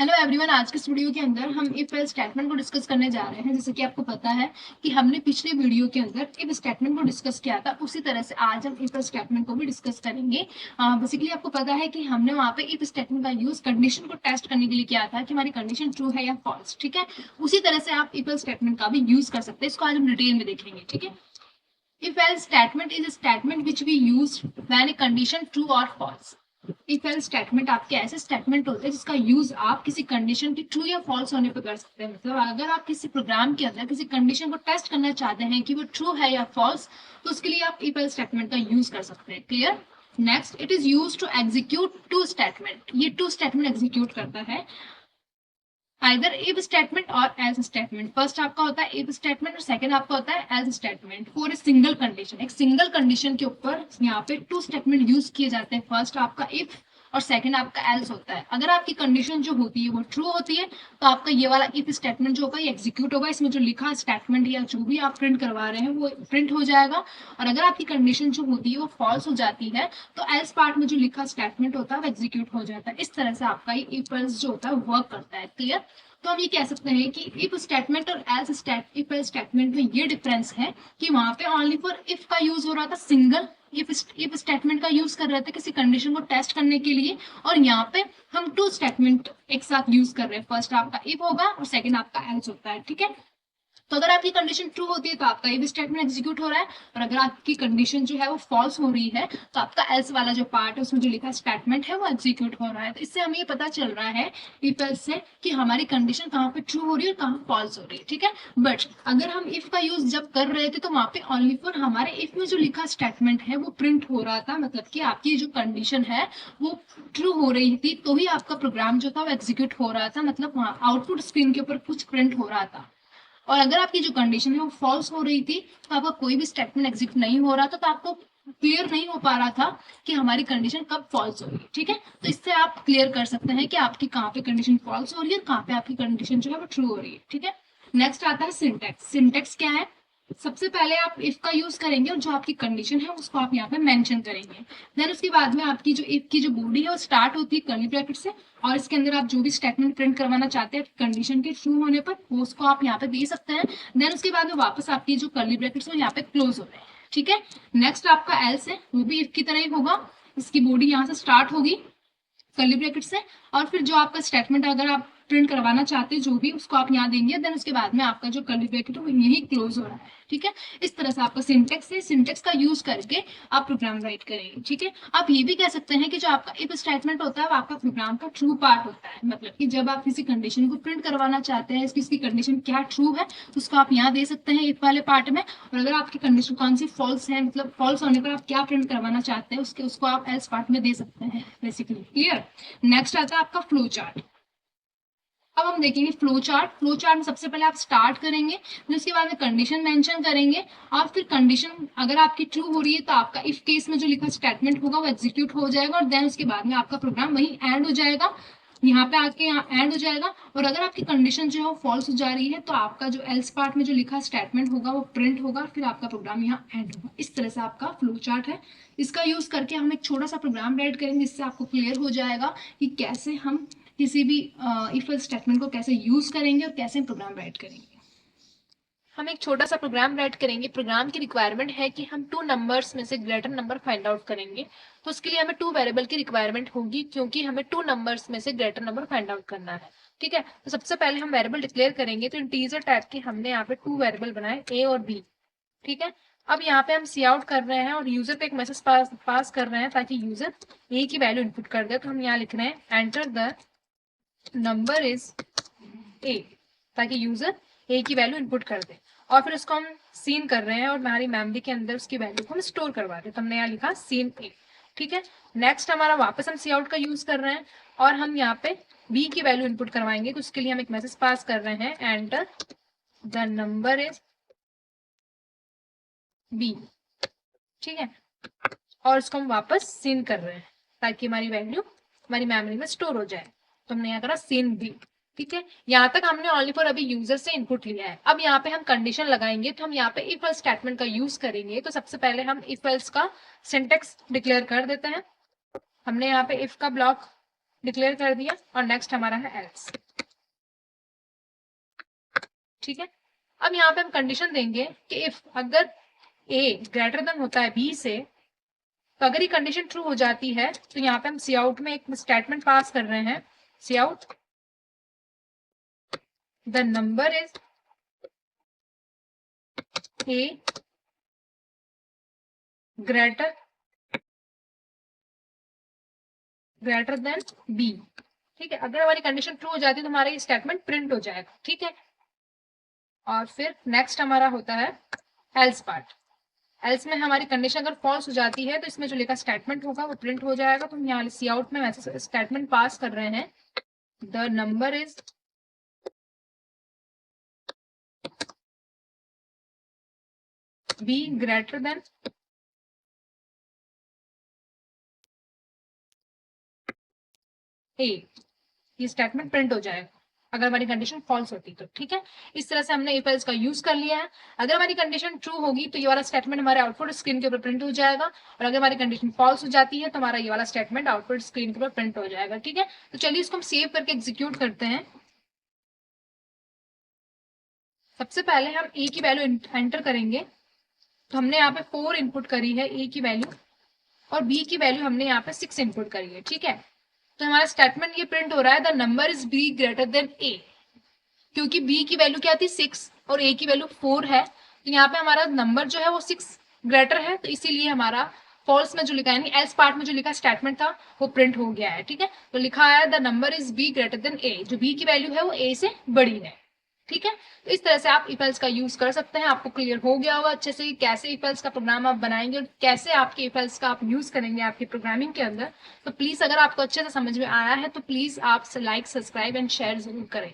Hello everyone, आज के इस वीडियो के अंदर हम इफ एल्स स्टेटमेंट को डिस्कस करने जा रहे हैं। जैसे कि आपको पता है कि हमने पिछले वीडियो के अंदर इफ स्टेटमेंट को डिस्कस किया था, उसी तरह से आज हम इफ स्टेटमेंट को भी डिस्कस करेंगे। बेसिकली आपको पता है कि हमने वहाँ पे इफ स्टेटमेंट का यूज कंडीशन को टेस्ट करने के लिए किया था कि हमारी कंडीशन ट्रू है या फॉल्स। ठीक है, उसी तरह से आप इफ स्टेटमेंट का भी यूज कर सकते हैं। इसको आज हम डिटेल में देखेंगे। ठीक है, if else statement is a statement which we use when a condition true or false। if else statement आपके ऐसे स्टेटमेंट होते हैं जिसका यूज आप किसी कंडीशन की ट्रू या फॉल्स होने पर कर सकते हैं। मतलब अगर आप किसी प्रोग्राम के अंदर किसी कंडीशन को टेस्ट करना चाहते हैं कि वो ट्रू है या फॉल्स, तो उसके लिए आप if else स्टेटमेंट का यूज कर सकते हैं। Clear. Next, it is use to execute two statement. ये टू स्टेटमेंट एग्जीक्यूट करता है आइदर इफ स्टेटमेंट और एल्स स्टेटमेंट। फर्स्ट आपका होता है इफ स्टेटमेंट और सेकंड आपका होता है else statement for a single condition. एक सिंगल कंडीशन के ऊपर यहाँ पे टू स्टेटमेंट यूज किए जाते हैं। फर्स्ट आपका इफ और सेकंड आपका एल्स होता है। अगर आपकी कंडीशन जो होती है वो ट्रू होती है तो आपका ये वाला इफ स्टेटमेंट जो होगा ये एग्जीक्यूट होगा। इसमें जो लिखा स्टेटमेंट या जो भी आप प्रिंट करवा रहे हैं वो प्रिंट हो जाएगा। और अगर आपकी कंडीशन जो होती है वो फॉल्स हो जाती है तो एल्स पार्ट में जो लिखा स्टेटमेंट होता है वो एग्जीक्यूट हो जाता है। इस तरह से आपका ये इफ एल्स जो होता है वर्क करता है। क्लियर। तो हम ये कह सकते हैं कि इफ स्टेटमेंट और एल्स इफ स्टेटमेंट में ये डिफरेंस है कि वहां पे ओनली फॉर इफ का यूज हो रहा था, सिंगल इफ स्टेटमेंट का यूज कर रहे थे किसी कंडीशन को टेस्ट करने के लिए, और यहाँ पे हम टू स्टेटमेंट एक साथ यूज कर रहे हैं। फर्स्ट आपका इफ होगा और सेकंड आपका एल्स होता है। ठीक है, तो अगर आपकी कंडीशन ट्रू होती है तो आपका इफ स्टेटमेंट एग्जीक्यूट हो रहा है, और अगर आपकी कंडीशन जो है वो फॉल्स हो रही है तो आपका एल्स वाला जो पार्ट है उसमें जो लिखा स्टेटमेंट है वो एग्जीक्यूट हो रहा है। तो इससे हमें ये पता चल रहा है इफ एल्स से कि हमारी कंडीशन कहाँ पे ट्रू हो रही है और कहाँ फॉल्स हो रही है। ठीक है, बट अगर हम इफ का यूज जब कर रहे थे तो वहां पे ओनली फॉर हमारे इफ में जो लिखा स्टेटमेंट है वो प्रिंट हो रहा था। मतलब कि आपकी जो कंडीशन है वो ट्रू हो रही थी तो ही आपका प्रोग्राम जो था वो एग्जीक्यूट हो रहा था। मतलब वहाँ आउटपुट स्क्रीन के ऊपर कुछ प्रिंट हो रहा था। और अगर आपकी जो कंडीशन है वो फॉल्स हो रही थी तो आपका कोई भी स्टेटमेंट एग्जीक्यूट नहीं हो रहा था, तो आपको क्लियर नहीं हो पा रहा था कि हमारी कंडीशन कब फॉल्स हो रही है। ठीक है, तो इससे आप क्लियर कर सकते हैं कि आपकी कहाँ पे कंडीशन फॉल्स हो रही है और कहाँ पे आपकी कंडीशन जो है वो ट्रू हो रही है। ठीक है, नेक्स्ट आता है सिंटेक्स। सिंटेक्स क्या है? सबसे पहले आप इफ का यूज करेंगे और जो आपकी कंडीशन है उसको आप यहाँ पे मेंशन करेंगे। देन उसके बाद में आपकी जो इफ की जो बॉडी है वो स्टार्ट होती है कर्ली ब्रैकेट से, और इसके अंदर आप जो भी स्टेटमेंट प्रिंट करवाना चाहते हैं कंडीशन के ट्रू होने पर वो उसको आप यहाँ पे दे सकते हैं। देन उसके बाद में वापस आपकी जो कर्ली ब्रैकेट्स है यहाँ पे क्लोज हो रहे हैं। ठीक है, नेक्स्ट आपका एल्स है, वो भी इफ की तरह ही होगा। इसकी बॉडी यहाँ से स्टार्ट होगी कर्ली ब्रैकेट से, और फिर जो आपका स्टेटमेंट अगर आप प्रिंट करवाना चाहते हैं जो भी उसको आप यहाँ देंगे। देन उसके बाद में आपका जो कर्ली ब्रैकेट है वो यही क्लोज हो रहा है। ठीक है, इस तरह से आपका सिंटेक्स है, सिंटेक्स का यूज करके आप प्रोग्राम राइट करेंगे। ठीक है, आप ये भी कह सकते हैं कि जो आपका इफ स्टेटमेंट होता है वो आपका प्रोग्राम का ट्रू पार्ट होता है। मतलब कि जब आप किसी कंडीशन को प्रिंट करवाना चाहते हैं इसकी कंडीशन क्या ट्रू है उसको आप यहाँ दे सकते हैं इफ वाले पार्ट में, और अगर आपकी कंडीशन कौन सी फॉल्स है मतलब फॉल्स होने पर आप क्या प्रिंट करवाना चाहते हैं उसको आप एल्स पार्ट में दे सकते हैं बेसिकली। क्लियर। नेक्स्ट आता है आपका फ्लो चार्ट। अब हम देखेंगे फ्लो चार्ट। फ्लो चार्ट में सबसे पहले आप स्टार्ट करेंगे, फिर उसके बाद में कंडीशन मेंशन करेंगे, और फिर कंडीशन अगर आपकी ट्रू हो रही है तो आपका इफ केस में जो लिखा स्टेटमेंट होगा वो एग्जीक्यूट हो जाएगा, और देन उसके बाद में आपका प्रोग्राम वहीं एंड हो जाएगा, यहाँ पे आके यहाँ एंड हो जाएगा। और अगर आपकी कंडीशन जो है वो फॉल्स हो जा रही है तो आपका जो एल्स पार्ट में जो लिखा स्टेटमेंट होगा वो प्रिंट होगा, फिर आपका प्रोग्राम यहाँ एंड होगा। इस तरह से आपका फ्लो चार्ट है। इसका यूज करके हम एक छोटा सा प्रोग्राम राइट करेंगे जिससे आपको क्लियर हो जाएगा कि कैसे हम किसी भी इफ स्टेटमेंट को कैसे यूज करेंगे और कैसे प्रोग्राम राइट करेंगे। हम एक छोटा सा प्रोग्राम राइट करेंगे। प्रोग्राम की रिक्वायरमेंट है कि हम टू नंबर्स में से ग्रेटर नंबर फाइंड आउट करेंगे। तो उसके लिए हमें टू वेरिएबल की रिक्वायरमेंट होगी क्योंकि हमें टू नंबर्स में से ग्रेटर नंबर फाइंड आउट करना है। ठीक है, तो सबसे पहले हम वेरिएबल डिक्लेयर करेंगे। तो इंटीजर टाइप के हमने यहाँ पे टू वेरिएबल बनाए ए और बी। ठीक है, अब यहाँ पे हम सी आउट कर रहे हैं और यूजर पे एक मैसेज पास कर रहे हैं ताकि यूजर ए की वैल्यू इनपुट कर दे। तो हम यहाँ लिख रहे हैं एंटर द नंबर इज ए, ताकि यूजर ए की वैल्यू इनपुट कर दे, और फिर उसको हम सीन कर रहे हैं और हमारी मेमोरी के अंदर उसकी वैल्यू को हम स्टोर करवा रहे हैं। तो हमने यहाँ लिखा सीन ए। ठीक है, नेक्स्ट हमारा वापस हम सी आउट का यूज कर रहे हैं और हम यहाँ पे बी की वैल्यू इनपुट करवाएंगे। तो उसके लिए हम एक मैसेज पास कर रहे हैं enter the number is B. ठीक है, और उसको हम वापस सीन कर रहे हैं ताकि हमारी वैल्यू हमारी मेमोरी में स्टोर हो जाए। तो हमने यहाँ करा सीन बी। ठीक है, यहाँ तक हमने ओनली फॉर अभी यूजर से इनपुट लिया है। अब यहाँ पे हम कंडीशन लगाएंगे, तो हम यहाँ पे इफ एल्स स्टेटमेंट का यूज करेंगे। तो सबसे पहले हम इफ एल्स का सिंटेक्स डिक्लेयर कर देते हैं। हमने यहाँ पे इफ का ब्लॉक डिक्लेयर कर दिया और नेक्स्ट हमारा है एल्स। ठीक है, अब यहाँ पे हम कंडीशन देंगे कि इफ अगर ए ग्रेटर देन होता है बी से, तो अगर ये कंडीशन ट्रू हो जाती है तो यहाँ पे हम सी आउट में एक स्टेटमेंट पास कर रहे हैं, cout the number is A greater than B. ठीक है, अगर हमारी कंडीशन ट्रू हो जाती है तो हमारा ये स्टेटमेंट प्रिंट हो जाएगा। ठीक है, और फिर नेक्स्ट हमारा होता है एल्स पार्ट। एल्स में हमारी कंडीशन अगर फॉल्स हो जाती है तो इसमें जो लिखा स्टेटमेंट होगा वो प्रिंट हो जाएगा। तो हम यहाँ सी आउट में वैसे स्टेटमेंट पास कर रहे हैं, the number is B greater than A. ये स्टेटमेंट प्रिंट हो जाएगा अगर हमारी कंडीशन फॉल्स होती तो। ठीक है, इस तरह से हमने इफ एल्स का यूज कर लिया है। अगर हमारी कंडीशन ट्रू होगी तो ये वाला स्टेटमेंट हमारे आउटपुट स्क्रीन के ऊपर प्रिंट हो जाएगा, और अगर हमारी कंडीशन फॉल्स हो जाती है तो हमारा ये वाला स्टेटमेंट आउटपुट स्क्रीन के ऊपर प्रिंट हो जाएगा। ठीक है, तो चलिए इसको हम सेव करके एग्जीक्यूट करते हैं। सबसे पहले हम ए की वैल्यू एंटर करेंगे, तो हमने यहाँ पे 4 इनपुट करी है ए की वैल्यू, और बी की वैल्यू हमने यहाँ पे 6 इनपुट करी है। ठीक है, तो हमारा स्टेटमेंट ये प्रिंट हो रहा है, the number is B greater than A. क्योंकि बी की वैल्यू क्या थी 6 और ए की वैल्यू 4 है, तो यहाँ पे हमारा नंबर जो है वो 6 ग्रेटर है, तो इसीलिए हमारा फॉल्स में जो लिखा है, एल्स पार्ट में जो लिखा स्टेटमेंट था वो प्रिंट हो गया है। ठीक है, तो लिखा है the number is B greater than A, जो बी की वैल्यू है वो ए से बड़ी है। ठीक है, तो इस तरह से आप इफ एल्स का यूज कर सकते हैं। आपको क्लियर हो गया होगा अच्छे से कि कैसे इफ एल्स का प्रोग्राम आप बनाएंगे और कैसे आपके इफ एल्स का आप यूज करेंगे आपकी प्रोग्रामिंग के अंदर। तो प्लीज अगर आपको अच्छे से समझ में आया है तो प्लीज आप लाइक, सब्सक्राइब एंड शेयर जरूर करें।